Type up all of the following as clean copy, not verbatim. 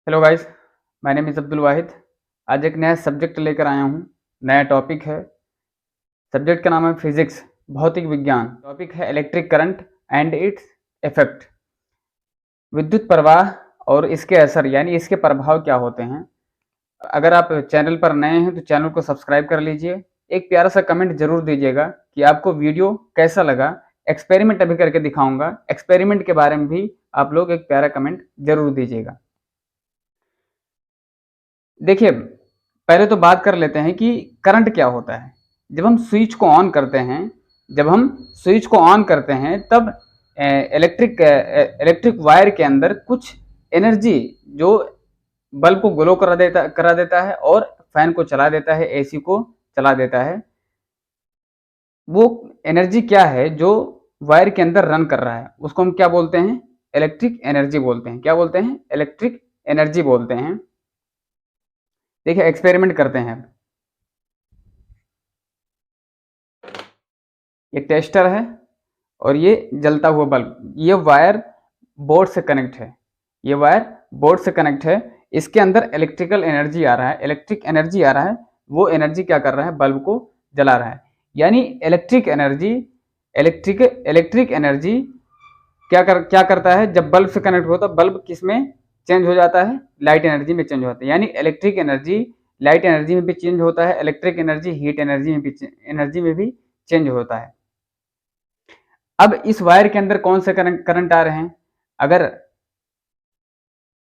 Hello guys, my name is Abdul Wahid. आज एक नया सब्जेक्ट लेकर आया हूँ। नया टॉपिक है। सब्जेक्ट का नाम है फिजिक्स, भौतिक विज्ञान। टॉपिक है electric current and its effect. विद्युत प्रवाह और इसके असर यानी इसके प्रभाव क्या होते हैं। अगर आप चैनल पर नए हैं तो चैनल को सब्सक्राइब कर लीजिए। एक प्यारा सा कमेंट जरूर दीजिएगा कि आपको वीडियो कैसा लगा। एक्सपेरिमेंट अभी करके दिखाऊंगा। एक्सपेरिमेंट के बारे में भी आप लोग एक प्यारा कमेंट जरूर दीजिएगा। देखिए, पहले तो बात कर लेते हैं कि करंट क्या होता है। जब हम स्विच को ऑन करते हैं जब हम स्विच को ऑन करते हैं तब इलेक्ट्रिक वायर के अंदर कुछ एनर्जी जो बल्ब को ग्लो करा देता है और फैन को चला देता है, एसी को चला देता है। वो एनर्जी क्या है जो वायर के अंदर रन कर रहा है, उसको हम क्या बोलते हैं? इलेक्ट्रिक एनर्जी बोलते हैं। क्या बोलते हैं? इलेक्ट्रिक एनर्जी बोलते हैं। देखिए, एक्सपेरिमेंट करते हैं। ये टेस्टर है और ये जलता हुआ बल्ब। ये वायर बोर्ड से कनेक्ट है। ये वायर बोर्ड से कनेक्ट है। इसके अंदर इलेक्ट्रिकल एनर्जी आ रहा है, इलेक्ट्रिक एनर्जी आ रहा है। वो एनर्जी क्या कर रहा है? बल्ब को जला रहा है। यानी इलेक्ट्रिक एनर्जी क्या करता है? जब बल्ब से कनेक्ट होता है, बल्ब किस में चेंज हो जाता है? लाइट एनर्जी में चेंज होता है। यानी इलेक्ट्रिक एनर्जी लाइट एनर्जी में भी चेंज होता है, इलेक्ट्रिक एनर्जी हीट एनर्जी में भी चेंज होता है। अब इस वायर के अंदर कौन से करंट आ रहे हैं? अगर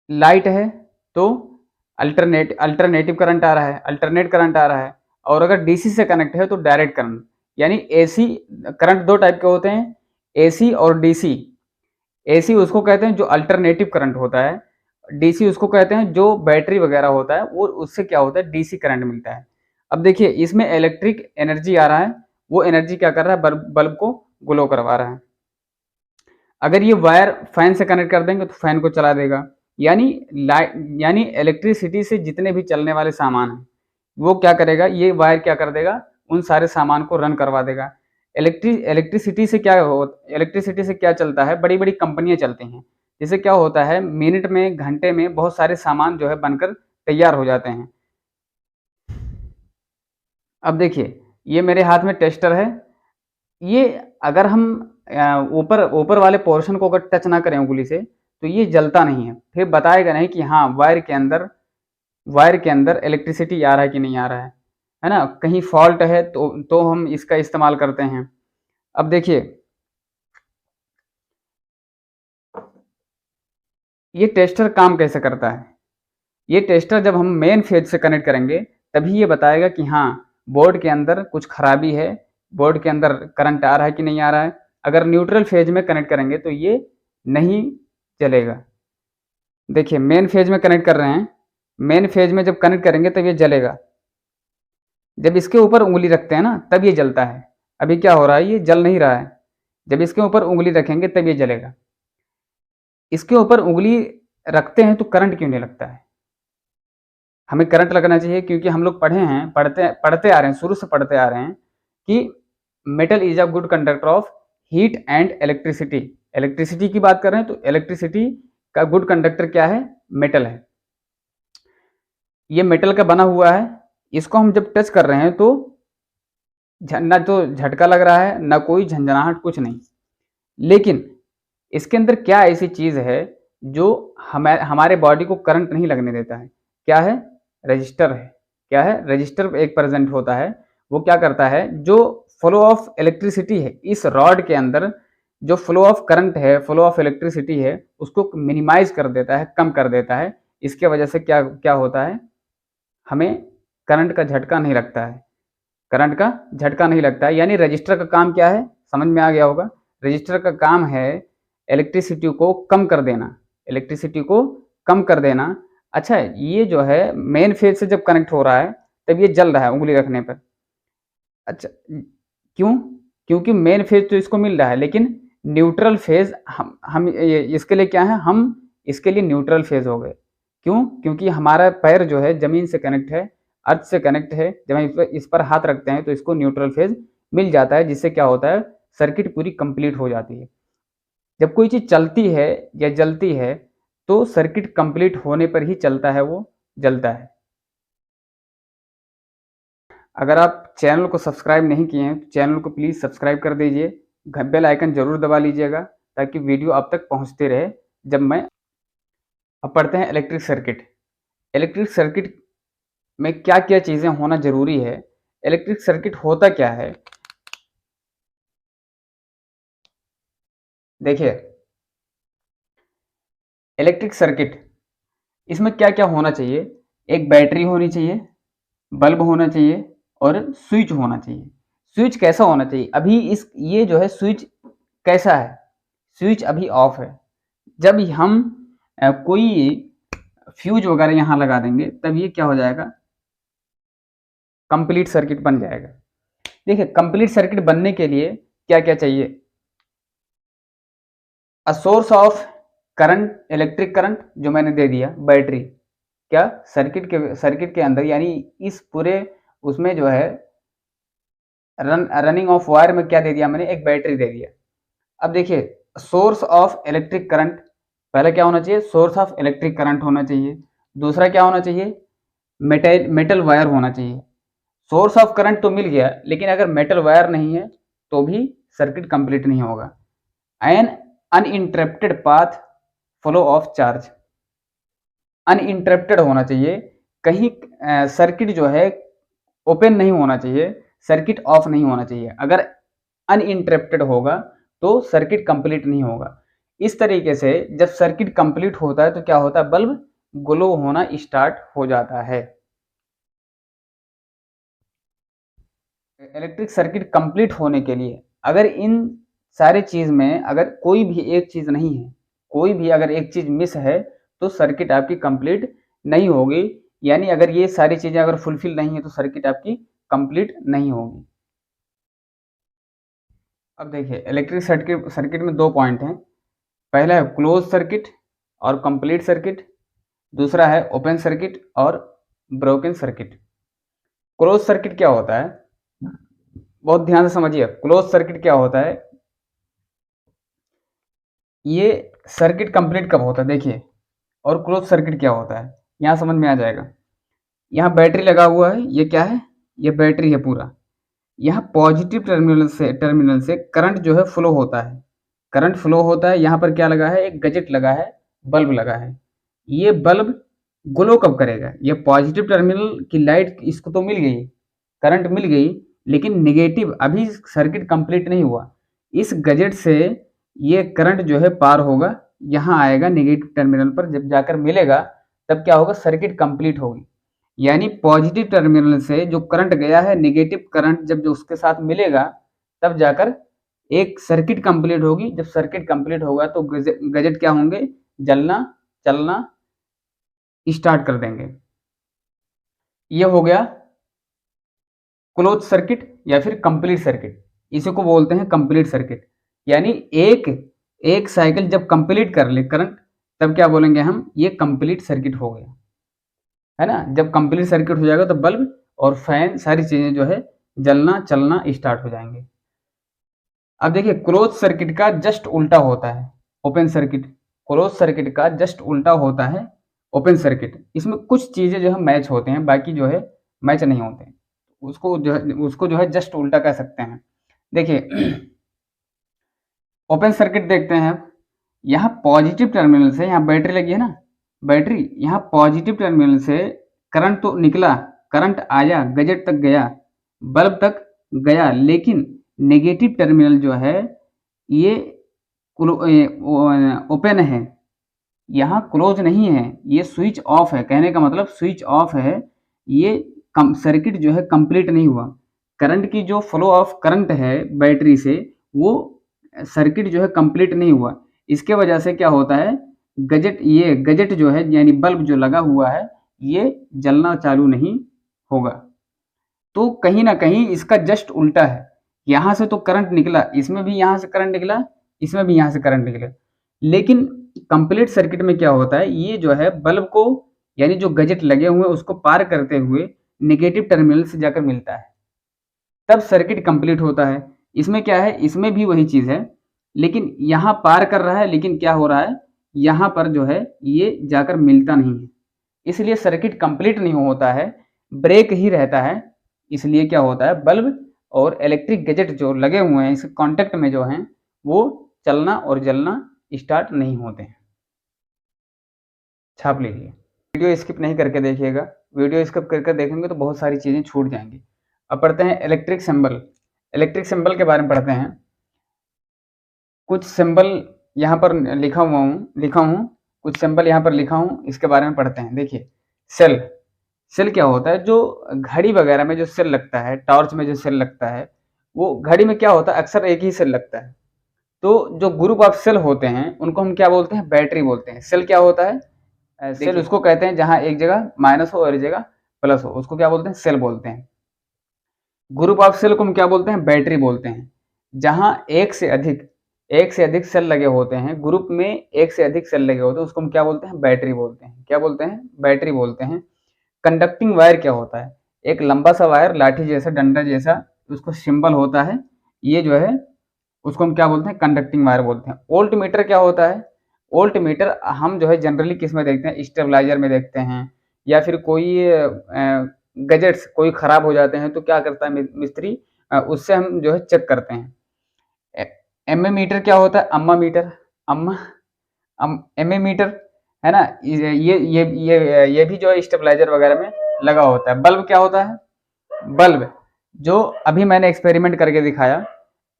लाइट है तो अल्टरनेटिव करंट आ रहा है, अल्टरनेट करंट आ रहा है। और अगर डीसी से कनेक्ट है तो डायरेक्ट करंट। यानी एसी करंट दो टाइप के होते हैं, एसी और डीसी। एसी उसको कहते हैं जो अल्टरनेटिव करंट होता है, डीसी उसको कहते हैं जो बैटरी वगैरह होता है, वो उससे क्या होता है? डीसी करंट मिलता है। अब देखिए, इसमें इलेक्ट्रिक एनर्जी आ रहा है। वो एनर्जी क्या कर रहा है? बल्ब को ग्लो करवा रहा है। अगर ये वायर फैन से कनेक्ट कर देंगे तो फैन को चला देगा। यानी इलेक्ट्रिसिटी से जितने भी चलने वाले सामान हैं वो क्या करेगा? ये वायर क्या कर देगा? उन सारे सामान को रन करवा देगा। इलेक्ट्रिसिटी से क्या चलता है? बड़ी बड़ी कंपनियां चलती हैं। जिससे क्या होता है? मिनट में, घंटे में बहुत सारे सामान जो है बनकर तैयार हो जाते हैं। अब देखिए, ये मेरे हाथ में टेस्टर है। ये अगर हम ऊपर ऊपर वाले पोर्शन को अगर टच ना करें उंगली से तो ये जलता नहीं है। फिर बताएगा नहीं कि हाँ, वायर के अंदर इलेक्ट्रिसिटी आ रहा है कि नहीं आ रहा है ना? कहीं फॉल्ट है तो हम इसका इस्तेमाल करते हैं। अब देखिए, ये टेस्टर काम कैसे करता है। ये टेस्टर जब हम मेन फेज से कनेक्ट करेंगे तभी ये बताएगा कि हाँ, बोर्ड के अंदर कुछ खराबी है, बोर्ड के अंदर करंट आ रहा है कि नहीं आ रहा है। अगर न्यूट्रल फेज में कनेक्ट करेंगे तो ये नहीं चलेगा। देखिए, मेन फेज में कनेक्ट कर रहे हैं। मेन फेज में जब कनेक्ट करेंगे तब ये जलेगा। जब इसके ऊपर उंगली रखते हैं ना तब ये जलता है। अभी क्या हो रहा है? ये जल नहीं रहा है। जब इसके ऊपर उंगली रखेंगे तब ये जलेगा। इसके ऊपर उंगली रखते हैं तो करंट क्यों नहीं लगता है? हमें करंट लगना चाहिए क्योंकि हम लोग पढ़ते आ रहे हैं, शुरू से पढ़ते आ रहे हैं कि metal is a good conductor of heat and electricity. Electricity की बात कर रहे हैं तो इलेक्ट्रिसिटी का गुड कंडक्टर क्या है? मेटल है। ये मेटल का बना हुआ है। इसको हम जब टच कर रहे हैं तो ना तो झटका लग रहा है, ना कोई झंझनाहट, कुछ नहीं। लेकिन इसके अंदर क्या ऐसी चीज है जो हमारे बॉडी को करंट नहीं लगने देता है? क्या है? रजिस्टर है। क्या है? रजिस्टर एक प्रेजेंट होता है। वो क्या करता है? जो फ्लो ऑफ इलेक्ट्रिसिटी है इस रॉड के अंदर, जो फ्लो ऑफ करंट है, फ्लो ऑफ इलेक्ट्रिसिटी है, उसको मिनिमाइज कर देता है, कम कर देता है। इसके वजह से क्या क्या होता है? हमें करंट का झटका नहीं लगता है। करंट का झटका नहीं लगता है। यानी रजिस्टर का काम क्या है? समझ में आ गया होगा। रजिस्टर का काम है इलेक्ट्रिसिटी को कम कर देना, इलेक्ट्रिसिटी को कम कर देना। अच्छा, ये जो है मेन फेज से जब कनेक्ट हो रहा है तब ये जल रहा है उंगली रखने पर। अच्छा, क्यों? क्योंकि मेन फेज तो इसको मिल रहा है, लेकिन न्यूट्रल फेज हम इसके लिए क्या है? हम इसके लिए न्यूट्रल फेज हो गए। क्यों? क्योंकि हमारा पैर जो है जमीन से कनेक्ट है, अर्थ से कनेक्ट है। जब हम इस पर हाथ रखते हैं तो इसको न्यूट्रल फेज मिल जाता है, जिससे क्या होता है? सर्किट पूरी कंप्लीट हो जाती है। जब कोई चीज़ चलती है या जलती है तो सर्किट कंप्लीट होने पर ही चलता है, वो जलता है। अगर आप चैनल को सब्सक्राइब नहीं किए हैं तो चैनल को प्लीज़ सब्सक्राइब कर दीजिए, बेल आइकन ज़रूर दबा लीजिएगा ताकि वीडियो आप तक पहुंचते रहे जब मैं। अब पढ़ते हैं इलेक्ट्रिक सर्किट। इलेक्ट्रिक सर्किट में क्या क्या चीज़ें होना ज़रूरी है, इलेक्ट्रिक सर्किट होता क्या है। देखिए, इलेक्ट्रिक सर्किट इसमें क्या क्या होना चाहिए, एक बैटरी होनी चाहिए, बल्ब होना चाहिए और स्विच होना चाहिए। स्विच कैसा होना चाहिए, अभी इस ये जो है स्विच कैसा है, स्विच अभी ऑफ है। जब हम कोई फ्यूज वगैरह यहाँ लगा देंगे तब ये क्या हो जाएगा, कंप्लीट सर्किट बन जाएगा। देखिए, कंप्लीट सर्किट बनने के लिए क्या क्या चाहिए, a source of current, electric current जो मैंने दे दिया, बैटरी, क्या सर्किट के अंदर यानी इस पूरे उसमें जो है रनिंग ऑफ वायर में क्या दे दिया मैंने, एक बैटरी दे दिया। अब देखिए, सोर्स ऑफ इलेक्ट्रिक करंट, पहले क्या होना चाहिए, सोर्स ऑफ इलेक्ट्रिक करंट होना चाहिए। दूसरा क्या होना चाहिए, मेटल वायर होना चाहिए। सोर्स ऑफ करंट तो मिल गया, लेकिन अगर मेटल वायर नहीं है तो भी सर्किट कंप्लीट नहीं होगा। An uninterrupted path flow of charge, uninterrupted होना चाहिए, कहीं सर्किट जो है ओपन नहीं होना चाहिए, सर्किट ऑफ नहीं होना चाहिए। अगर अनइंटरप्टेड होगा तो सर्किट कंप्लीट नहीं होगा। इस तरीके से जब सर्किट कंप्लीट होता है तो क्या होता है, बल्ब ग्लो होना स्टार्ट हो जाता है। इलेक्ट्रिक सर्किट कंप्लीट होने के लिए अगर इन सारे चीज में अगर कोई भी एक चीज नहीं है, कोई भी अगर एक चीज मिस है तो सर्किट आपकी कंप्लीट नहीं होगी। यानी अगर ये सारी चीजें अगर फुलफिल नहीं है तो सर्किट आपकी कंप्लीट नहीं होगी। अब देखिए, इलेक्ट्रिक सर्किट सर्किट में दो पॉइंट हैं। पहला है क्लोज सर्किट और कंप्लीट सर्किट, दूसरा है ओपन सर्किट और ब्रोकन सर्किट। क्लोज सर्किट क्या होता है, बहुत ध्यान से समझिए। क्लोज सर्किट क्या होता है, ये सर्किट कंप्लीट कब होता है देखिए, और क्लोज सर्किट क्या होता है यहाँ समझ में आ जाएगा। यहाँ बैटरी लगा हुआ है, ये क्या है, ये बैटरी है पूरा। यहाँ पॉजिटिव टर्मिनल से करंट जो है फ्लो होता है, करंट फ्लो होता है। यहाँ पर क्या लगा है, एक गजेट लगा है, बल्ब लगा है। ये बल्ब ग्लो कब करेगा, ये पॉजिटिव टर्मिनल की लाइट इसको तो मिल गई, करंट मिल गई, लेकिन नेगेटिव अभी सर्किट कंप्लीट नहीं हुआ। इस गजेट से ये करंट जो है पार होगा, यहाँ आएगा नेगेटिव टर्मिनल पर, जब जाकर मिलेगा तब क्या होगा, सर्किट कंप्लीट होगी। यानी पॉजिटिव टर्मिनल से जो करंट गया है, नेगेटिव करंट जब जो उसके साथ मिलेगा तब जाकर एक सर्किट कंप्लीट होगी। जब सर्किट कंप्लीट होगा तो गजेट क्या होंगे, जलना चलना स्टार्ट कर देंगे। ये हो गया क्लोज सर्किट या फिर कंप्लीट सर्किट, इसी को बोलते हैं कंप्लीट सर्किट। यानी एक एक साइकिल जब कंप्लीट कर ले करंट तब क्या बोलेंगे हम, ये कंप्लीट सर्किट हो गया, है ना। जब कंप्लीट सर्किट हो जाएगा तो बल्ब और फैन सारी चीजें जो है जलना चलना स्टार्ट हो जाएंगे। अब देखिए, क्लोज सर्किट का जस्ट उल्टा होता है ओपन सर्किट, क्लोज सर्किट का जस्ट उल्टा होता है ओपन सर्किट। इसमें कुछ चीजें जो है मैच होते हैं, बाकी जो है मैच नहीं होते, उसको जो है जस्ट उल्टा कह सकते हैं। देखिए, ओपन सर्किट देखते हैं, यहाँ पॉजिटिव टर्मिनल से, यहाँ बैटरी लगी है ना, बैटरी, यहाँ पॉजिटिव टर्मिनल से करंट तो निकला, करंट आया, गजेट तक गया, बल्ब तक गया, लेकिन नेगेटिव टर्मिनल जो है ये ओपन है, यहाँ क्लोज नहीं है, ये स्विच ऑफ है। कहने का मतलब स्विच ऑफ है, ये सर्किट जो है कंप्लीट नहीं हुआ। करंट की जो फ्लो ऑफ करंट है बैटरी से, वो सर्किट जो है कंप्लीट नहीं हुआ। इसके वजह से क्या होता है, ये गजेट जो है यानी बल्ब जो लगा हुआ है ये जलना चालू नहीं होगा। तो कहीं ना कहीं इसका जस्ट उल्टा है, यहाँ से तो करंट निकला, इसमें भी यहाँ से करंट निकला, इसमें भी यहाँ से करंट निकला, लेकिन कंप्लीट सर्किट में क्या होता है, ये जो है बल्ब को यानी जो गजेट लगे हुए उसको पार करते हुए नेगेटिव टर्मिनल से जाकर मिलता है, तब सर्किट कंप्लीट होता है। इसमें क्या है, इसमें भी वही चीज है, लेकिन यहाँ पार कर रहा है, लेकिन क्या हो रहा है, यहाँ पर जो है ये जाकर मिलता नहीं है, इसलिए सर्किट कंप्लीट नहीं होता है, ब्रेक ही रहता है। इसलिए क्या होता है, बल्ब और इलेक्ट्रिक गैजेट जो लगे हुए हैं इस कॉन्टेक्ट में जो हैं वो चलना और जलना स्टार्ट नहीं होते हैं। छाप लीजिए, वीडियो स्किप नहीं करके देखिएगा, वीडियो स्किप करके देखेंगे तो बहुत सारी चीज़ें छूट जाएंगी। अब पढ़ते हैं इलेक्ट्रिक सिंबल। इलेक्ट्रिक सिंबल के बारे में पढ़ते हैं। कुछ सिंबल यहाँ पर लिखा हूँ, कुछ सिंबल यहाँ पर लिखा हूँ, इसके बारे में पढ़ते हैं। देखिए, सेल। सेल क्या होता है, जो घड़ी वगैरह में जो सेल लगता है, टॉर्च में जो सेल लगता है, वो घड़ी में क्या होता है, अक्सर एक ही सेल लगता है। तो जो ग्रुप ऑफ सेल होते हैं उनको हम क्या बोलते हैं, बैटरी बोलते हैं। सेल क्या होता है, सेल उसको कहते हैं जहाँ एक जगह माइनस हो और एक जगह प्लस हो, उसको क्या बोलते हैं, सेल बोलते हैं। ग्रुप ऑफ सेल को हम क्या बोलते हैं, बैटरी बोलते हैं। जहाँ एक से अधिक सेल लगे होते हैं, ग्रुप में एक से अधिक सेल लगे होते हैं, उसको हम क्या बोलते हैं, बैटरी बोलते हैं। क्या बोलते हैं, बैटरी बोलते हैं। कंडक्टिंग वायर क्या होता है, एक लंबा सा वायर, लाठी जैसा, डंडा जैसा, उसको सिंबल होता है, ये जो है उसको हम क्या बोलते हैं, कंडक्टिंग वायर बोलते हैं। वोल्ट मीटर क्या होता है, वोल्ट मीटर हम जो है जनरली किस में देखते हैं, स्टेबलाइजर में देखते हैं, या फिर कोई गैजेट्स कोई खराब हो जाते हैं तो क्या करता है मिस्त्री, उससे हम जो है चेक करते हैं। एम मीटर क्या होता है, अम्मा मीटर, अम्मा एम मीटर है ना, ये भी जो है स्टेबलाइजर वगैरह में लगा होता है। बल्ब क्या होता है, बल्ब जो अभी मैंने एक्सपेरिमेंट करके दिखाया,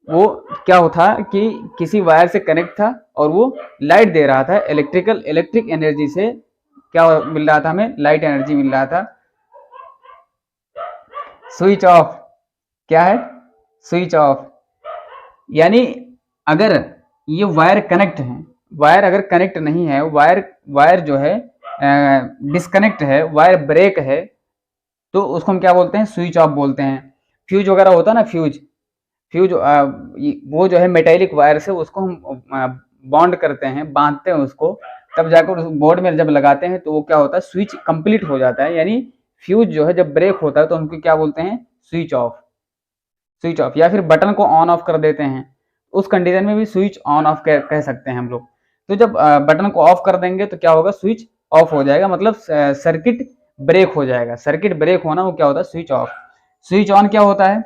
वो क्या होता कि किसी वायर से कनेक्ट था और वो लाइट दे रहा था, इलेक्ट्रिक एनर्जी से क्या मिल रहा था, हमें लाइट एनर्जी मिल रहा था। स्विच ऑफ क्या है, स्विच ऑफ, यानी अगर ये वायर कनेक्ट है, वायर अगर कनेक्ट नहीं है, वायर जो है डिस्कनेक्ट है, वायर ब्रेक है, तो उसको हम क्या बोलते हैं, स्विच ऑफ बोलते हैं। फ्यूज वगैरह होता है ना, फ्यूज वो जो है मेटेलिक वायर से उसको हम बॉन्ड करते हैं, बांधते हैं उसको, तब जाकर उस बोर्ड में जब लगाते हैं तो वो क्या होता है, स्विच कंप्लीट हो जाता है। यानी फ्यूज जो है जब ब्रेक होता है तो उनको क्या बोलते हैं, स्विच ऑफ। स्विच ऑफ, या फिर बटन को ऑन ऑफ कर देते हैं, उस कंडीशन में भी स्विच ऑन ऑफ कह सकते हैं हम लोग। तो जब बटन को ऑफ कर देंगे तो क्या होगा, स्विच ऑफ हो जाएगा, मतलब सर्किट ब्रेक हो जाएगा। सर्किट ब्रेक होना वो क्या होता है, स्विच ऑफ। स्विच ऑन क्या होता है,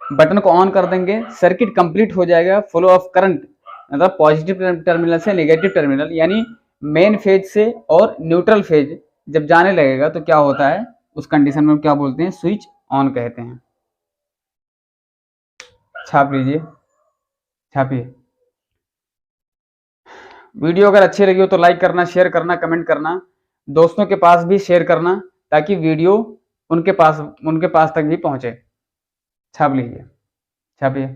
बटन को ऑन कर देंगे, सर्किट कंप्लीट हो जाएगा, फ्लो ऑफ करंट, मतलब पॉजिटिव टर्मिनल से नेगेटिव टर्मिनल, यानी मेन फेज से और न्यूट्रल फेज जब जाने लगेगा तो क्या होता है, उस कंडीशन में क्या बोलते हैं, स्विच ऑन कहते हैं। छाप लीजिए, छापिए। वीडियो अगर अच्छी लगी हो तो लाइक करना, शेयर करना, कमेंट करना, दोस्तों के पास भी शेयर करना, ताकि वीडियो उनके पास तक भी पहुंचे। छाप लीजिए, छापिए।